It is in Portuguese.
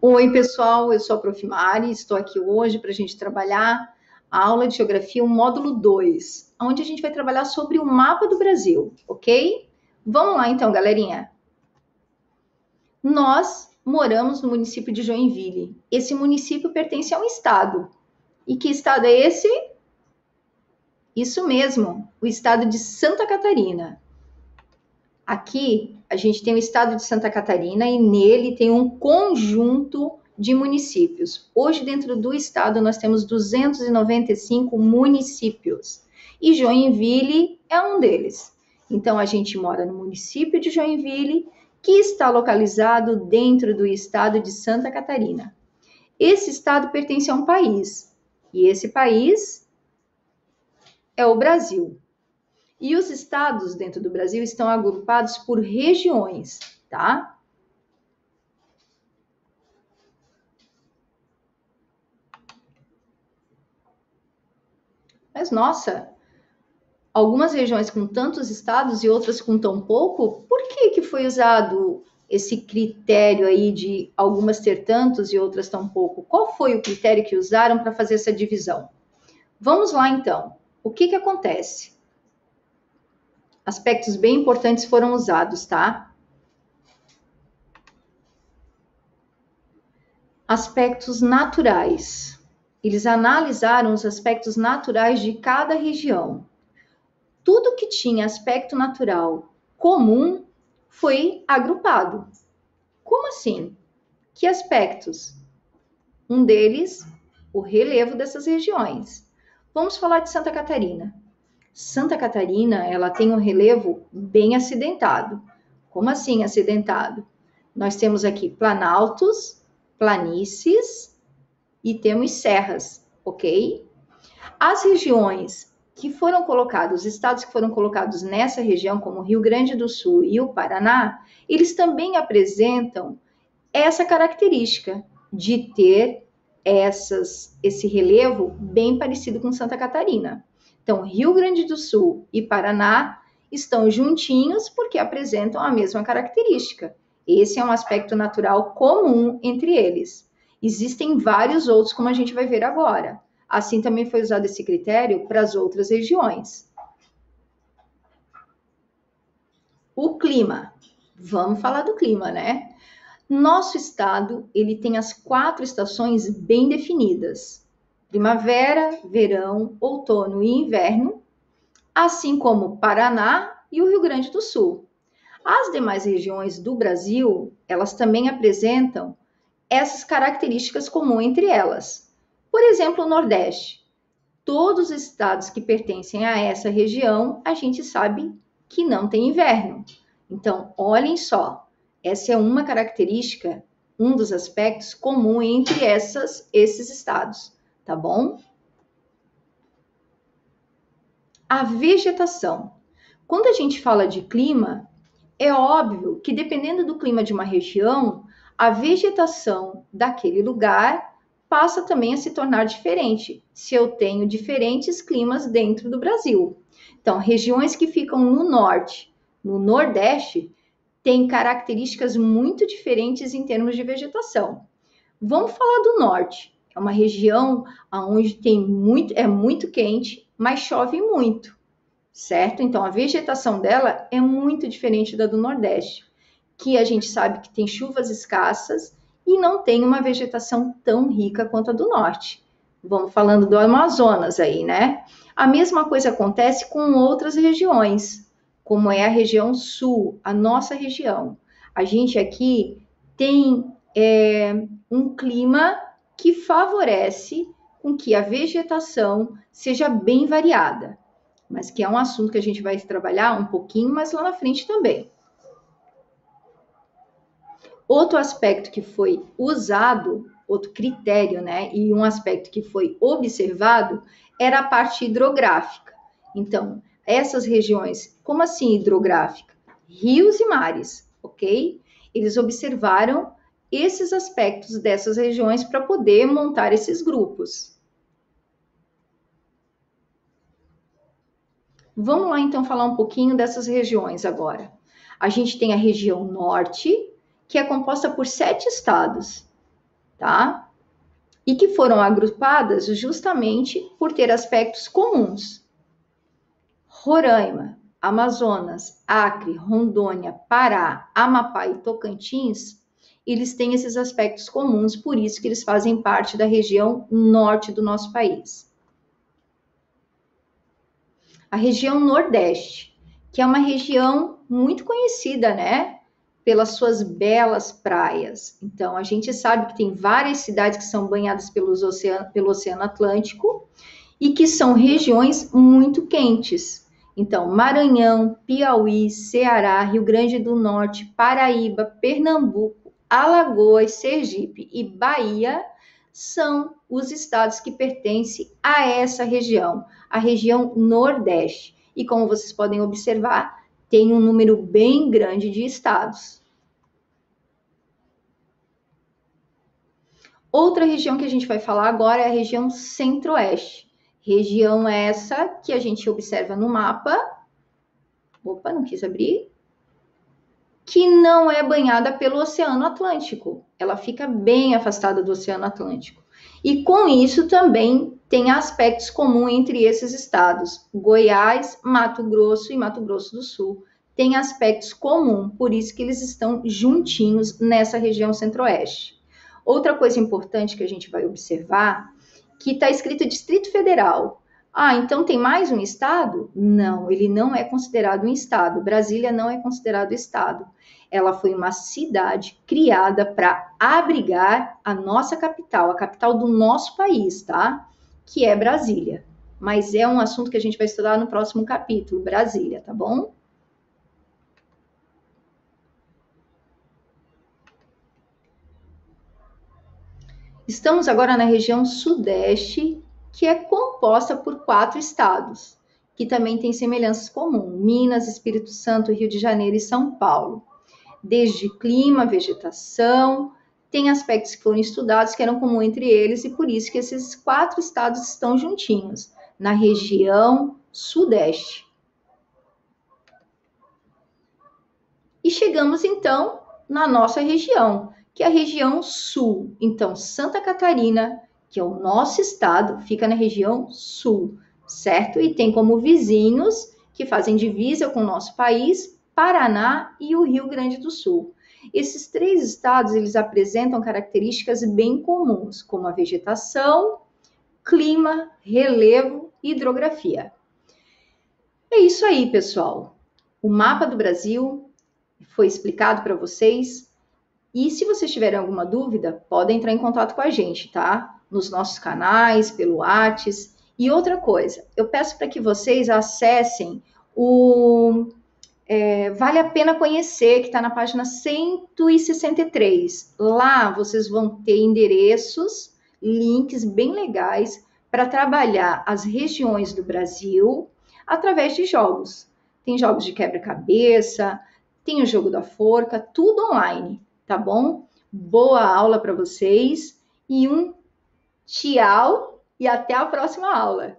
Oi, pessoal, eu sou a Prof. Mari, estou aqui hoje para a gente trabalhar a aula de Geografia, o módulo 2, onde a gente vai trabalhar sobre o mapa do Brasil, ok? Vamos lá então, galerinha. Nós moramos no município de Joinville. Esse município pertence a um estado. E que estado é esse? Isso mesmo, o estado de Santa Catarina. Aqui a gente tem o estado de Santa Catarina e nele tem um conjunto de municípios. Hoje, dentro do estado, nós temos 295 municípios e Joinville é um deles. Então, a gente mora no município de Joinville, que está localizado dentro do estado de Santa Catarina. Esse estado pertence a um país e esse país é o Brasil. E os estados dentro do Brasil estão agrupados por regiões, tá? Mas, nossa, algumas regiões com tantos estados e outras com tão pouco, por que foi usado esse critério aí de algumas ter tantos e outras tão pouco? Qual foi o critério que usaram para fazer essa divisão? Vamos lá, então. O que acontece? Aspectos bem importantes foram usados, tá? Aspectos naturais. Eles analisaram os aspectos naturais de cada região. Tudo que tinha aspecto natural comum foi agrupado. Como assim? Que aspectos? Um deles, o relevo dessas regiões. Vamos falar de Santa Catarina. Santa Catarina, ela tem um relevo bem acidentado. Como assim acidentado? Nós temos aqui planaltos, planícies e temos serras, ok? As regiões que foram colocados, os estados que foram colocados nessa região, como o Rio Grande do Sul e o Paraná, eles também apresentam essa característica de ter esse relevo bem parecido com Santa Catarina. Então, Rio Grande do Sul e Paraná estão juntinhos porque apresentam a mesma característica. Esse é um aspecto natural comum entre eles. Existem vários outros, como a gente vai ver agora. Assim também foi usado esse critério para as outras regiões. O clima. Vamos falar do clima, né? Nosso estado, ele tem as 4 estações bem definidas. Primavera, verão, outono e inverno, assim como Paraná e o Rio Grande do Sul. As demais regiões do Brasil, elas também apresentam essas características comuns entre elas. Por exemplo, o Nordeste. Todos os estados que pertencem a essa região, a gente sabe que não tem inverno. Então, olhem só, essa é uma característica, um dos aspectos comum entre esses estados, tá bom? A vegetação. Quando a gente fala de clima, é óbvio que dependendo do clima de uma região, a vegetação daquele lugar passa também a se tornar diferente, se eu tenho diferentes climas dentro do Brasil. Então, regiões que ficam no norte, no nordeste, têm características muito diferentes em termos de vegetação. Vamos falar do norte. É uma região onde é muito quente, mas chove muito, certo? Então, a vegetação dela é muito diferente da do nordeste, que a gente sabe que tem chuvas escassas e não tem uma vegetação tão rica quanto a do norte. Vamos falando do Amazonas aí, né? A mesma coisa acontece com outras regiões, como é a região sul, a nossa região. A gente aqui tem um clima que favorece com que a vegetação seja bem variada, mas que é um assunto que a gente vai trabalhar um pouquinho mais lá na frente também. Outro aspecto que foi usado, outro critério, né, e um aspecto que foi observado era a parte hidrográfica. Então, essas regiões, como assim hidrográfica? Rios e mares, ok? Eles observaram esses aspectos dessas regiões para poder montar esses grupos. Vamos lá, então, falar um pouquinho dessas regiões agora. A gente tem a região norte, que é composta por 7 estados. tá? E que foram agrupadas justamente por ter aspectos comuns. Roraima, Amazonas, Acre, Rondônia, Pará, Amapá e Tocantins, eles têm esses aspectos comuns, por isso que eles fazem parte da região norte do nosso país. A região Nordeste, que é uma região muito conhecida, né? Pelas suas belas praias. Então, a gente sabe que tem várias cidades que são banhadas pelo Oceano Atlântico e que são regiões muito quentes. Então, Maranhão, Piauí, Ceará, Rio Grande do Norte, Paraíba, Pernambuco, Alagoas, Sergipe e Bahia são os estados que pertencem a essa região, a região Nordeste. E como vocês podem observar, tem um número bem grande de estados. Outra região que a gente vai falar agora é a região Centro-Oeste. Região essa que a gente observa no mapa. Opa, não quis abrir. Que não é banhada pelo Oceano Atlântico. Ela fica bem afastada do Oceano Atlântico. E com isso também tem aspectos comuns entre esses estados. Goiás, Mato Grosso e Mato Grosso do Sul têm aspectos comuns, por isso que eles estão juntinhos nessa região Centro-Oeste. Outra coisa importante que a gente vai observar, que está escrito Distrito Federal. Ah, então tem mais um estado? Não, ele não é considerado um estado. Brasília não é considerado estado. Ela foi uma cidade criada para abrigar a nossa capital, a capital do nosso país, tá? Que é Brasília. Mas é um assunto que a gente vai estudar no próximo capítulo, Brasília, tá bom? Estamos agora na região Sudeste, que é composta por 4 estados, que também têm semelhanças comuns: Minas, Espírito Santo, Rio de Janeiro e São Paulo. Desde clima, vegetação, tem aspectos que foram estudados que eram comuns entre eles, e por isso que esses 4 estados estão juntinhos, na região Sudeste. E chegamos, então, na nossa região, que é a região Sul. Então, Santa Catarina, que é o nosso estado, fica na região Sul, certo? E tem como vizinhos, que fazem divisa com o nosso país, Paraná e o Rio Grande do Sul. Esses 3 estados, eles apresentam características bem comuns, como a vegetação, clima, relevo e hidrografia. É isso aí, pessoal. O mapa do Brasil foi explicado para vocês. E se vocês tiverem alguma dúvida, podem entrar em contato com a gente, tá? Nos nossos canais, pelo WhatsApp. E outra coisa, eu peço para que vocês acessem o Vale a Pena Conhecer, que está na página 163. Lá vocês vão ter endereços, links bem legais para trabalhar as regiões do Brasil através de jogos. Tem jogos de quebra-cabeça, tem o jogo da forca, tudo online, tá bom? Boa aula para vocês e um tchau e até a próxima aula.